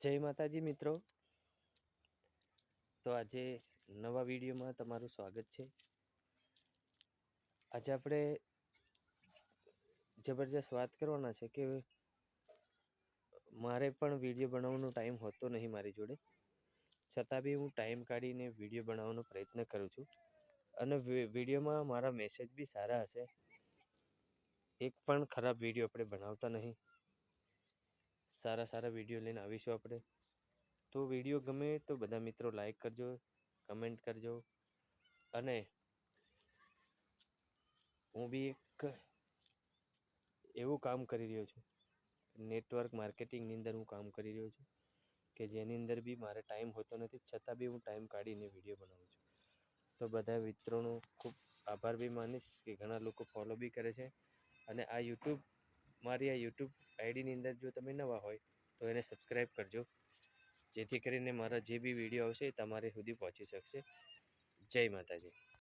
જય માતાજી મિત્રો. તો આજે નવા વિડીયોમાં તમારું સ્વાગત છે. આજે આપણે જબરજસ્ત વાત કરવાના છે કે મારે પણ વિડીયો બનાવવાનો ટાઈમ હોતો નહીં મારી જોડે, છતાં બી હું ટાઈમ કાઢીને વિડીયો બનાવવાનો પ્રયત્ન કરું છું. અને વિડીયોમાં મારા મેસેજ બી સારા હશે. એક પણ ખરાબ વિડીયો આપણે બનાવતા નહીં. સારા વિડીયો લઈને આવીશું આપણે. તો વિડીયો ગમે તો બધા મિત્રો લાઈક કરજો, કમેન્ટ કરજો. અને હું બી એક એવું કામ કરી રહ્યો છું, નેટવર્ક માર્કેટિંગની અંદર હું કામ કરી રહ્યો છું કે જેની અંદર બી મારે ટાઈમ હોતો નથી, છતાં બી હું ટાઈમ કાઢીને વિડીયો બનાવું છું. તો બધા મિત્રોનો ખૂબ આભાર બી માનીશ કે ઘણા લોકો ફોલો બી કરે છે. અને મારી આ યુટ્યુબ આઈડીની અંદર જો તમે નવા હોય તો એને સબસ્ક્રાઈબ કરજો, જેથી કરીને મારા જે બી વિડીયો આવશે એ તમારે સુધી પહોંચી શકશે. જય માતાજી.